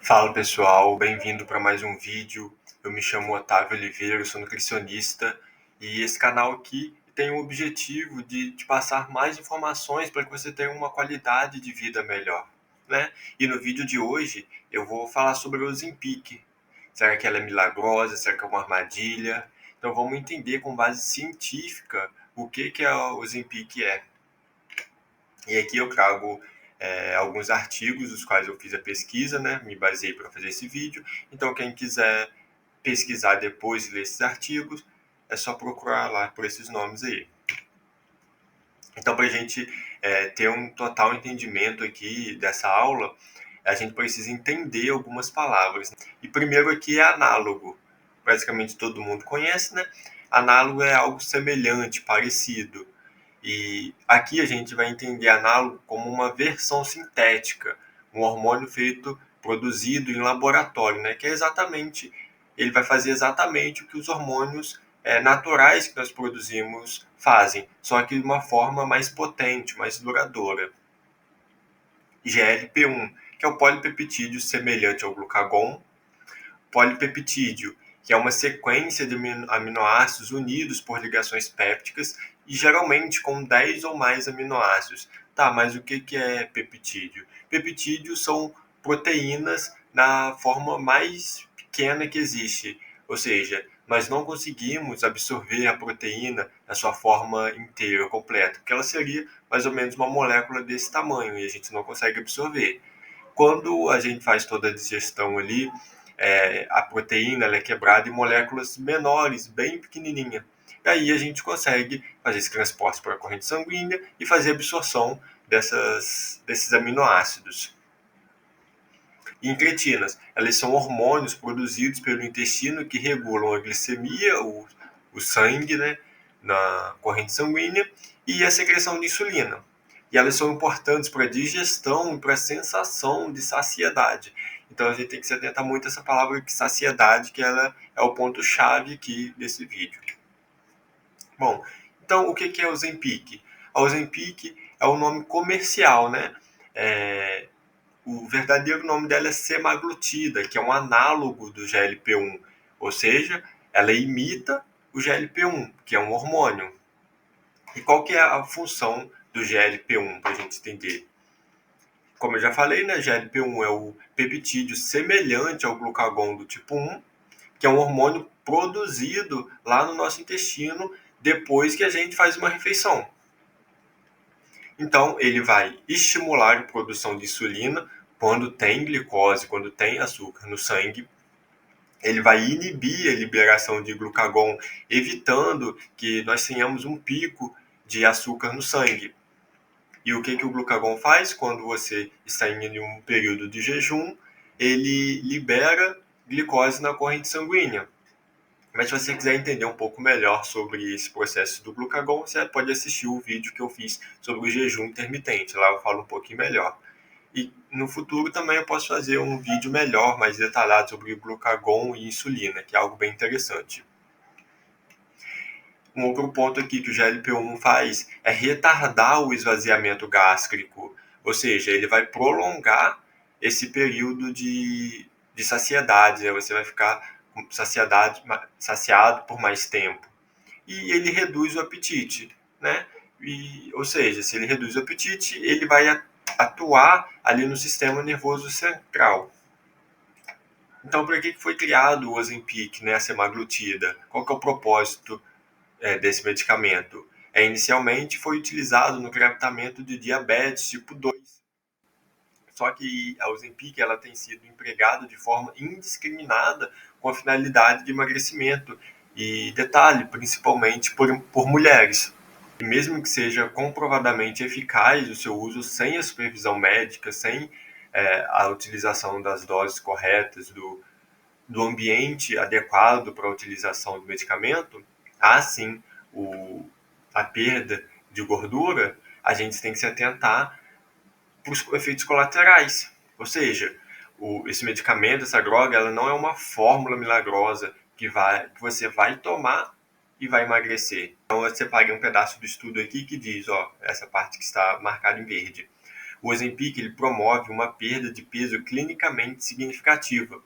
Fala pessoal, bem-vindo para mais um vídeo. Eu me chamo Otávio Oliveira, eu sou nutricionista e esse canal aqui tem o objetivo de te passar mais informações para que você tenha uma qualidade de vida melhor, né? E no vídeo de hoje eu vou falar sobre o Ozempic. Será que ela é milagrosa? Será que é uma armadilha? Então vamos entender com base científica o que a Ozempic é. E aqui eu trago alguns artigos dos quais eu fiz a pesquisa, né? Me baseei para fazer esse vídeo. Então, quem quiser pesquisar depois e ler esses artigos, é só procurar lá por esses nomes aí. Então, para a gente ter um total entendimento aqui dessa aula, a gente precisa entender algumas palavras. E primeiro aqui é análogo. Basicamente todo mundo conhece, né? Análogo é algo semelhante, parecido. E aqui a gente vai entender análogo como uma versão sintética, um hormônio produzido em laboratório, né? Que é exatamente, ele vai fazer exatamente o que os hormônios naturais que nós produzimos fazem, só que de uma forma mais potente, mais duradoura. GLP-1, que é o polipeptídeo semelhante ao glucagon, polipeptídeo, que é uma sequência de aminoácidos unidos por ligações pépticas e geralmente com 10 ou mais aminoácidos. Tá, mas o que é peptídeo? Peptídeos são proteínas na forma mais pequena que existe, ou seja, nós não conseguimos absorver a proteína na sua forma inteira, completa, porque ela seria mais ou menos uma molécula desse tamanho e a gente não consegue absorver. Quando a gente faz toda a digestão ali, a proteína ela é quebrada em moléculas menores, bem pequenininha. E aí a gente consegue fazer esse transporte para a corrente sanguínea e fazer a absorção desses aminoácidos. Incretinas, elas são hormônios produzidos pelo intestino que regulam a glicemia, o sangue, né, na corrente sanguínea, e a secreção de insulina. E elas são importantes para a digestão e para a sensação de saciedade. Então a gente tem que se atentar muito a essa palavra de saciedade, que ela é o ponto-chave aqui desse vídeo. Bom, então o que é o Ozempic? A Ozempic é o nome comercial, né? O verdadeiro nome dela é semaglutida, que é um análogo do GLP-1, ou seja, ela imita o GLP-1, que é um hormônio. E qual que é a função do GLP-1, para a gente entender? Como eu já falei, né, GLP-1 é o peptídeo semelhante ao glucagon do tipo 1, que é um hormônio produzido lá no nosso intestino depois que a gente faz uma refeição. Então, ele vai estimular a produção de insulina quando tem glicose, quando tem açúcar no sangue. Ele vai inibir a liberação de glucagon, evitando que nós tenhamos um pico de açúcar no sangue. E o que o glucagon faz? Quando você está em um período de jejum, ele libera glicose na corrente sanguínea. Mas se você quiser entender um pouco melhor sobre esse processo do glucagon, você pode assistir o vídeo que eu fiz sobre o jejum intermitente. Lá eu falo um pouquinho melhor. E no futuro também eu posso fazer um vídeo melhor, mais detalhado sobre glucagon e insulina, que é algo bem interessante. Um outro ponto aqui que o GLP-1 faz é retardar o esvaziamento gástrico, ou seja, ele vai prolongar esse período de saciedade, né? Você vai ficar saciado por mais tempo. E ele reduz o apetite, né? Ou seja, se ele reduz o apetite, ele vai atuar ali no sistema nervoso central. Então, para que foi criado o Ozempic, né, a semaglutida? Qual que é o propósito desse medicamento? Inicialmente foi utilizado no tratamento de diabetes tipo 2. Só que a Ozempic ela tem sido empregada de forma indiscriminada com a finalidade de emagrecimento. E detalhe, principalmente por mulheres. E mesmo que seja comprovadamente eficaz o seu uso sem a supervisão médica, sem a utilização das doses corretas, do ambiente adequado para a utilização do medicamento, há sim a perda de gordura, a gente tem que se atentar para os efeitos colaterais. Ou seja, esse medicamento, essa droga, ela não é uma fórmula milagrosa que você vai tomar e vai emagrecer. Então eu separei um pedaço do estudo aqui que diz, ó, essa parte que está marcada em verde. O Ozempic ele promove uma perda de peso clinicamente significativa,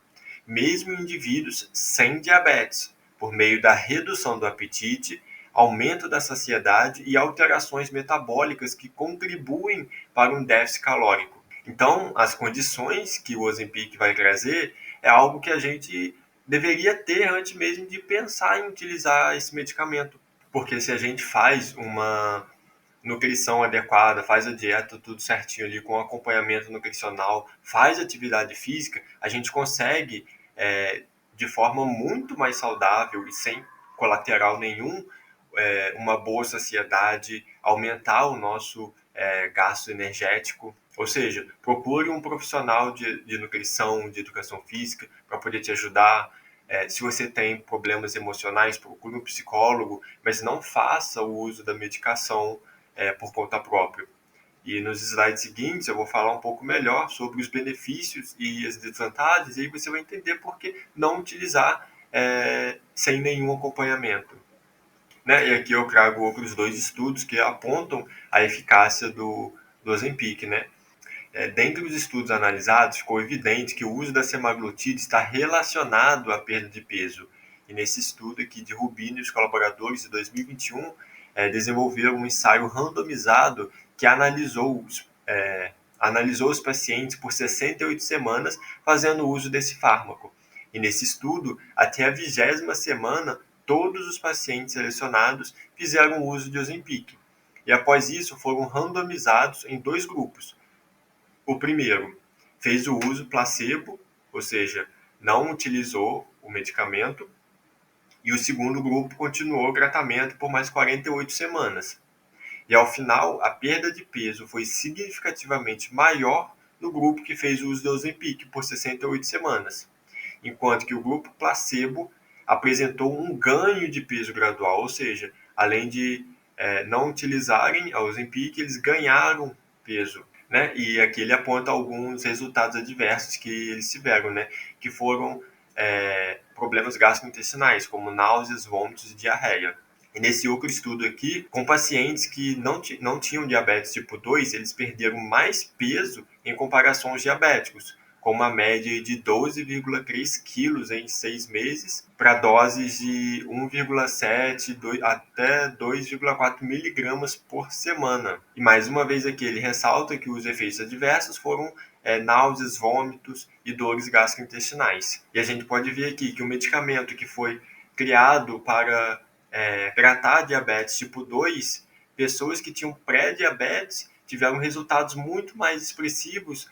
mesmo em indivíduos sem diabetes, por meio da redução do apetite, aumento da saciedade e alterações metabólicas que contribuem para um déficit calórico. Então, as condições que o Ozempic vai trazer é algo que a gente deveria ter antes mesmo de pensar em utilizar esse medicamento. Porque se a gente faz uma nutrição adequada, faz a dieta tudo certinho ali com acompanhamento nutricional, faz atividade física, a gente consegue de forma muito mais saudável e sem colateral nenhum, uma boa saciedade, aumentar o nosso gasto energético. Ou seja, procure um profissional de nutrição, de educação física, para poder te ajudar. Se você tem problemas emocionais, procure um psicólogo, mas não faça o uso da medicação por conta própria. E nos slides seguintes eu vou falar um pouco melhor sobre os benefícios e as desvantagens, e aí você vai entender por que não utilizar sem nenhum acompanhamento. Né? E aqui eu trago outros dois estudos que apontam a eficácia do Ozempic. Né? Dentre os estudos analisados, ficou evidente que o uso da semaglutida está relacionado à perda de peso. E nesse estudo aqui de Rubino e os colaboradores de 2021, desenvolveram um ensaio randomizado que analisou os pacientes por 68 semanas fazendo uso desse fármaco. E nesse estudo, até a 20ª semana, todos os pacientes selecionados fizeram uso de Ozempic. E após isso, foram randomizados em 2 grupos. O primeiro fez o uso placebo, ou seja, não utilizou o medicamento, e o segundo grupo continuou o tratamento por mais 48 semanas. E ao final, a perda de peso foi significativamente maior no grupo que fez o uso do Ozempic por 68 semanas, enquanto que o grupo placebo apresentou um ganho de peso gradual, ou seja, além de não utilizarem a Ozempic, eles ganharam peso. Né? E aqui ele aponta alguns resultados adversos que eles tiveram, né? Que foram problemas gastrointestinais, como náuseas, vômitos e diarreia. E nesse outro estudo aqui, com pacientes que não tinham diabetes tipo 2, eles perderam mais peso em comparação aos diabéticos, com uma média de 12,3 quilos em 6 meses, para doses de 1,7 até 2,4 miligramas por semana. E mais uma vez aqui, ele ressalta que os efeitos adversos foram náuseas, vômitos e dores gastrointestinais. E a gente pode ver aqui que o medicamento que foi criado para tratar diabetes tipo 2, pessoas que tinham pré-diabetes tiveram resultados muito mais expressivos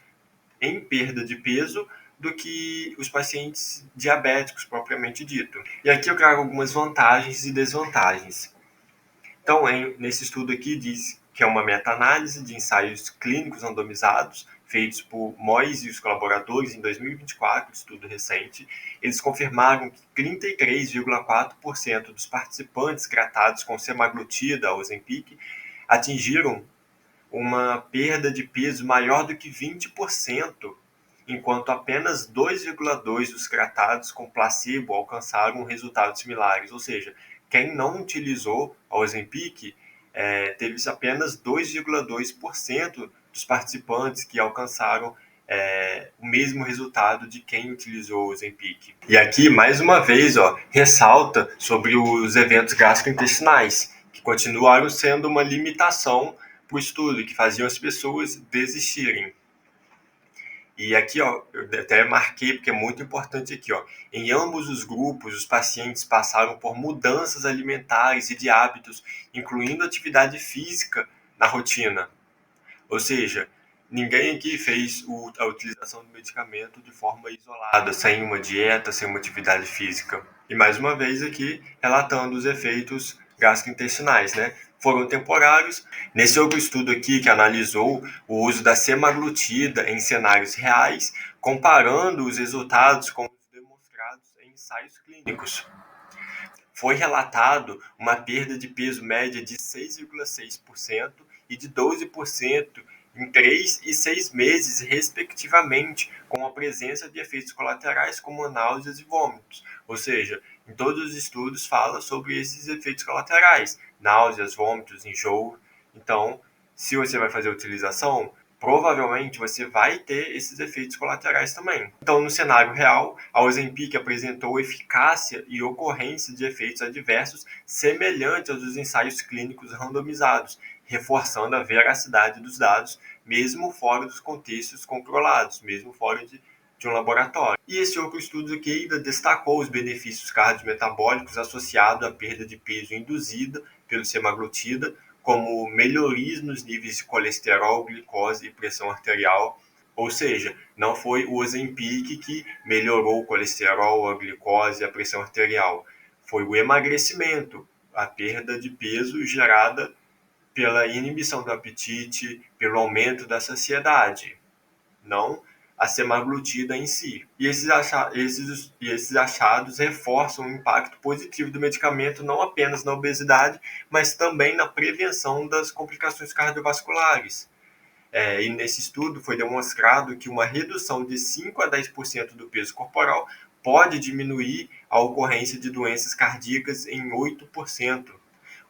em perda de peso do que os pacientes diabéticos propriamente dito. E aqui eu trago algumas vantagens e desvantagens. Então, nesse estudo aqui diz que é uma meta-análise de ensaios clínicos randomizados feitos por Mois e os colaboradores em 2024, estudo recente. Eles confirmaram que 33,4% dos participantes tratados com semaglutida, Ozempic, atingiram uma perda de peso maior do que 20%, enquanto apenas 2,2% dos tratados com placebo alcançaram resultados similares. Ou seja, quem não utilizou a Ozempic teve apenas 2,2% dos participantes que alcançaram o mesmo resultado de quem utilizou o Ozempic. E aqui, mais uma vez, ressalta sobre os eventos gastrointestinais, que continuaram sendo uma limitação para o estudo, que faziam as pessoas desistirem. E aqui, eu até marquei, porque é muito importante aqui, em ambos os grupos, os pacientes passaram por mudanças alimentares e de hábitos, incluindo atividade física na rotina. Ou seja, ninguém aqui fez a utilização do medicamento de forma isolada, sem uma dieta, sem uma atividade física. E mais uma vez aqui, relatando os efeitos gastrointestinais, né? Foram temporários. Nesse outro estudo aqui, que analisou o uso da semaglutida em cenários reais, comparando os resultados com os demonstrados em ensaios clínicos, foi relatado uma perda de peso média de 6,6% e de 12% em 3 e 6 meses, respectivamente, com a presença de efeitos colaterais como náuseas e vômitos. Ou seja, em todos os estudos fala sobre esses efeitos colaterais, náuseas, vômitos, enjoo. Então, se você vai fazer a utilização, provavelmente você vai ter esses efeitos colaterais também. Então, no cenário real, a Ozempic apresentou eficácia e ocorrência de efeitos adversos semelhantes aos dos ensaios clínicos randomizados, reforçando a veracidade dos dados, mesmo fora dos contextos controlados, mesmo fora de um laboratório. E esse outro estudo aqui ainda destacou os benefícios cardiometabólicos associados à perda de peso induzida pelo semaglutida, como melhorias nos níveis de colesterol, glicose e pressão arterial. Ou seja, não foi o Ozempic que melhorou o colesterol, a glicose e a pressão arterial. Foi o emagrecimento, a perda de peso gerada pela inibição do apetite, pelo aumento da saciedade, não a semaglutida em si. E esses achados reforçam o impacto positivo do medicamento não apenas na obesidade, mas também na prevenção das complicações cardiovasculares. E nesse estudo foi demonstrado que uma redução de 5 a 10% do peso corporal pode diminuir a ocorrência de doenças cardíacas em 8%,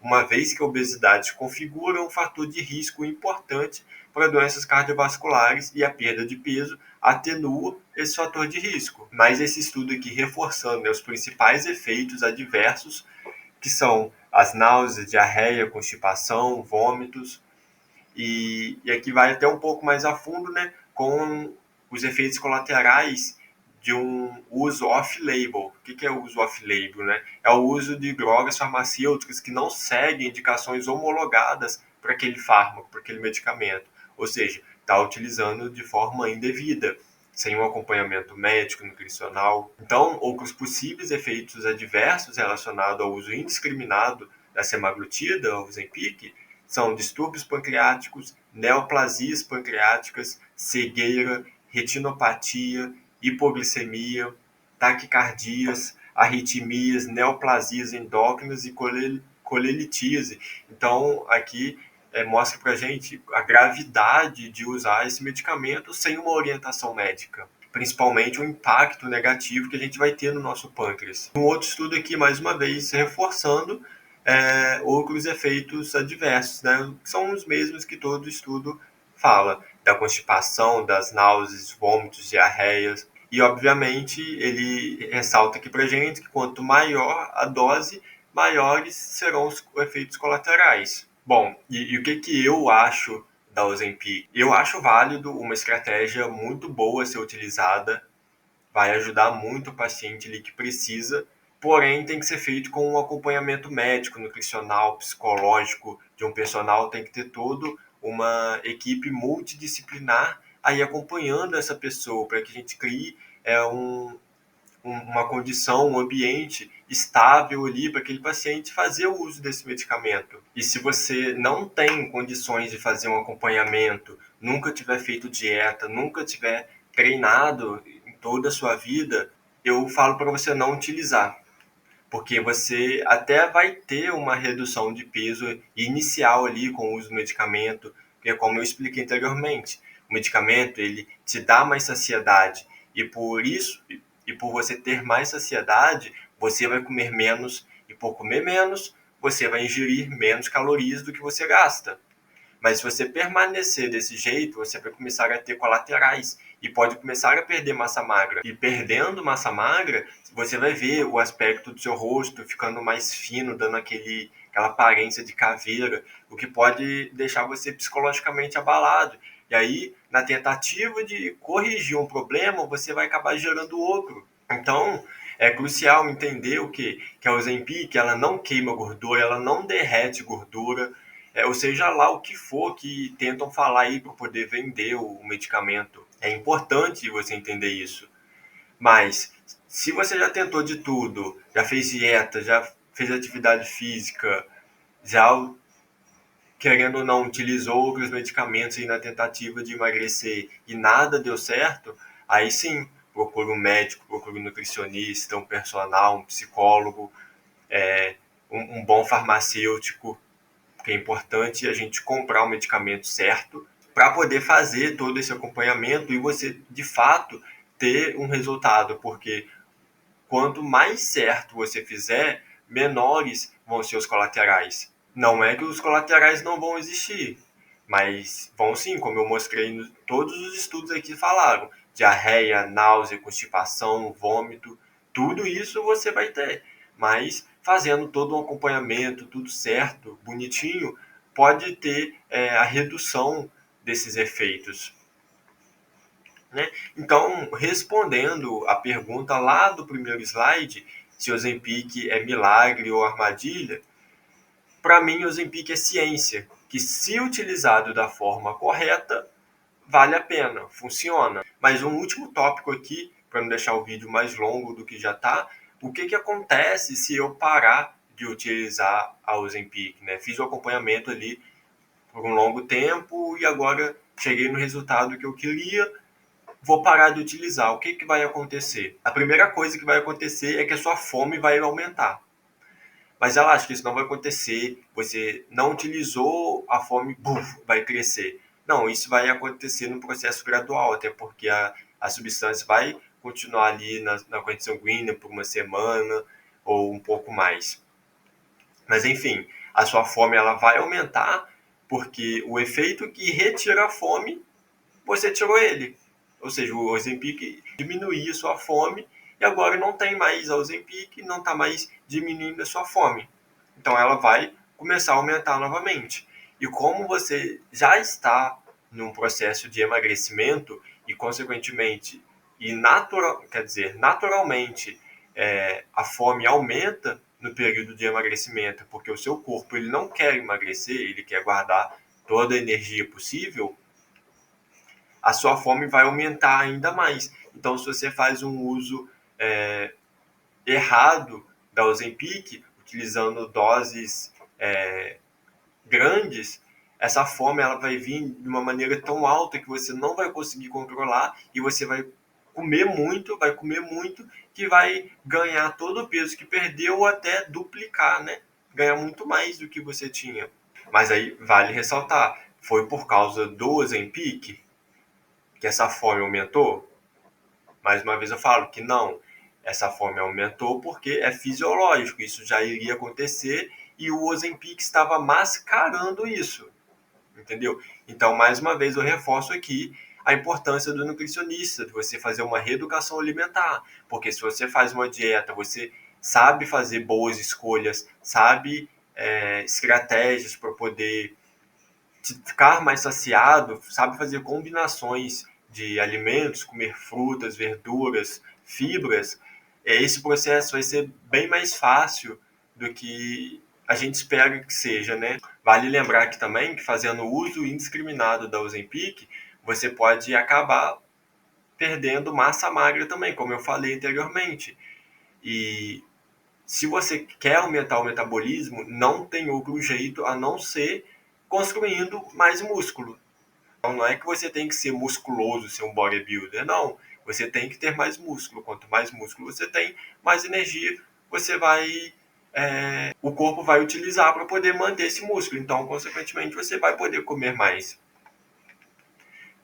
uma vez que a obesidade configura um fator de risco importante para doenças cardiovasculares e a perda de peso atenua esse fator de risco. Mas esse estudo aqui reforçando, os principais efeitos adversos, que são as náuseas, diarreia, constipação, vômitos, e aqui vai até um pouco mais a fundo, né, com os efeitos colaterais de um uso off-label. O que é o uso off-label? Né? É o uso de drogas farmacêuticas que não seguem indicações homologadas para aquele fármaco, para aquele medicamento. Ou seja, está utilizando de forma indevida, sem um acompanhamento médico, nutricional. Então, outros possíveis efeitos adversos relacionados ao uso indiscriminado da semaglutida, ou Ozempic, são distúrbios pancreáticos, neoplasias pancreáticas, cegueira, retinopatia, hipoglicemia, taquicardias, arritmias, neoplasias endócrinas e colelitíase. Então, aqui mostra para a gente a gravidade de usar esse medicamento sem uma orientação médica, principalmente o impacto negativo que a gente vai ter no nosso pâncreas. Um outro estudo aqui, mais uma vez, reforçando outros efeitos adversos, né? São os mesmos que todo estudo fala, da constipação, das náuseas, vômitos, diarreias. E, obviamente, ele ressalta aqui para gente que quanto maior a dose, maiores serão os efeitos colaterais. Bom, e o que eu acho da Ozempic? Eu acho válido, uma estratégia muito boa a ser utilizada, vai ajudar muito o paciente ali que precisa, porém tem que ser feito com um acompanhamento médico, nutricional, psicológico, de um personal, tem que ter todo uma equipe multidisciplinar aí acompanhando essa pessoa, para que a gente crie uma condição, um ambiente estável ali para aquele paciente fazer o uso desse medicamento. E se você não tem condições de fazer um acompanhamento, nunca tiver feito dieta, nunca tiver treinado em toda a sua vida, eu falo para você não utilizar, porque você até vai ter uma redução de peso inicial ali com o uso do medicamento, que é como eu expliquei anteriormente. O medicamento, ele te dá mais saciedade e por isso, e por você ter mais saciedade, você vai comer menos e por comer menos, você vai ingerir menos calorias do que você gasta. Mas se você permanecer desse jeito, você vai começar a ter colaterais e pode começar a perder massa magra. E perdendo massa magra, você vai ver o aspecto do seu rosto ficando mais fino, dando aquela aparência de caveira, o que pode deixar você psicologicamente abalado. E aí, na tentativa de corrigir um problema, você vai acabar gerando outro. Então, é crucial entender o quê? Que a Ozempic, ela não queima gordura, ela não derrete gordura, ou seja lá o que for que tentam falar aí para poder vender o medicamento. É importante você entender isso. Mas, se você já tentou de tudo, já fez dieta, já fez atividade física, já, querendo ou não, utilizou outros medicamentos aí na tentativa de emagrecer e nada deu certo, aí sim, procure um médico, procure um nutricionista, um personal, um psicólogo, um bom farmacêutico, porque é importante a gente comprar o medicamento certo para poder fazer todo esse acompanhamento e você, de fato, ter um resultado, porque quanto mais certo você fizer, menores vão ser os colaterais. Não é que os colaterais não vão existir, Mas vão sim, como eu mostrei, todos os estudos aqui falaram. Diarreia, náusea, constipação, vômito, tudo isso você vai ter. Mas fazendo todo um acompanhamento, tudo certo, bonitinho, pode ter a redução desses efeitos. Né? Então, respondendo a pergunta lá do primeiro slide, se o Ozempic é milagre ou armadilha, para mim o Ozempic é ciência, que se utilizado da forma correta, vale a pena, funciona. Mas um último tópico aqui, para não deixar o vídeo mais longo do que já está, o que acontece se eu parar de utilizar a Ozempic, né? Fiz o acompanhamento ali por um longo tempo e agora cheguei no resultado que eu queria, vou parar de utilizar. O que vai acontecer? A primeira coisa que vai acontecer é que a sua fome vai aumentar. Mas ela acha que isso não vai acontecer, você não utilizou, a fome vai crescer. Não, isso vai acontecer no processo gradual, até porque a substância vai continuar ali na corrente sanguínea por uma semana ou um pouco mais. Mas enfim, a sua fome ela vai aumentar porque o efeito que retira a fome, você tirou ele. Ou seja, o Ozempic diminuía a sua fome e agora não tem mais a Ozempic, não está mais diminuindo a sua fome. Então ela vai começar a aumentar novamente. E como você já está num processo de emagrecimento e consequentemente naturalmente a fome aumenta no período de emagrecimento, porque o seu corpo ele não quer emagrecer, ele quer guardar toda a energia possível, a sua fome vai aumentar ainda mais. Então, se você faz um uso errado da Ozempic, utilizando doses grandes, essa fome ela vai vir de uma maneira tão alta que você não vai conseguir controlar e você vai comer muito, que vai ganhar todo o peso que perdeu ou até duplicar, né? Ganhar muito mais do que você tinha. Mas aí vale ressaltar, foi por causa do Ozempic que essa fome aumentou? Mais uma vez eu falo que não. Essa fome aumentou porque é fisiológico, isso já iria acontecer e o Ozempic estava mascarando isso, entendeu? Então, mais uma vez eu reforço aqui a importância do nutricionista, de você fazer uma reeducação alimentar, porque se você faz uma dieta, você sabe fazer boas escolhas, sabe estratégias para poder ficar mais saciado, sabe fazer combinações de alimentos, comer frutas, verduras, fibras, esse processo vai ser bem mais fácil do que a gente espera que seja, né? Vale lembrar aqui também que fazendo uso indiscriminado da Ozempic, você pode acabar perdendo massa magra também, como eu falei anteriormente. E se você quer aumentar o metabolismo, não tem outro jeito a não ser construindo mais músculo. Então não é que você tem que ser musculoso, ser um bodybuilder, não. Você tem que ter mais músculo. Quanto mais músculo você tem, mais energia você vai, o corpo vai utilizar para poder manter esse músculo. Então, consequentemente, você vai poder comer mais.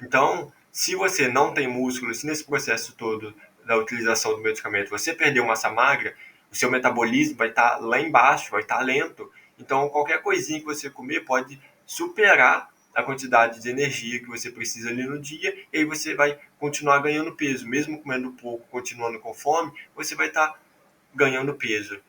Então, se você não tem músculo, se nesse processo todo da utilização do medicamento você perdeu massa magra, o seu metabolismo vai estar lá embaixo, vai estar lento. Então, qualquer coisinha que você comer pode superar a quantidade de energia que você precisa ali no dia, e aí você vai continuar ganhando peso. Mesmo comendo pouco, continuando com fome, você vai estar ganhando peso.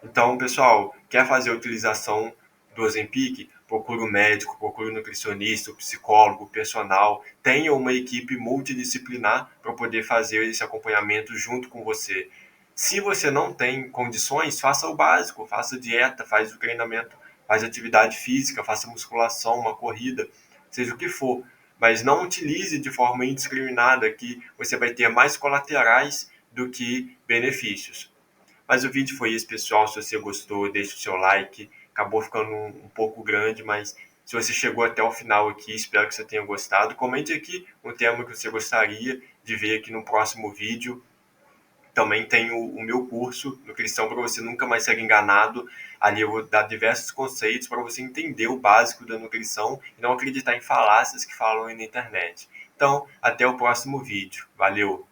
Então, pessoal, quer fazer a utilização do Ozempic? Procure um médico, procure um nutricionista, um psicólogo, personal. Tenha uma equipe multidisciplinar para poder fazer esse acompanhamento junto com você. Se você não tem condições, faça o básico, faça dieta, faz o treinamento, faz atividade física, faça musculação, uma corrida, seja o que for. Mas não utilize de forma indiscriminada, que você vai ter mais colaterais do que benefícios. Mas o vídeo foi esse, pessoal. Se você gostou, deixe o seu like. Acabou ficando um pouco grande, mas se você chegou até o final aqui, espero que você tenha gostado. Comente aqui um tema que você gostaria de ver aqui no próximo vídeo. Também tem o meu curso, Nutrição para você nunca mais ser enganado. Ali eu vou dar diversos conceitos para você entender o básico da nutrição e não acreditar em falácias que falam aí na internet. Então, até o próximo vídeo. Valeu!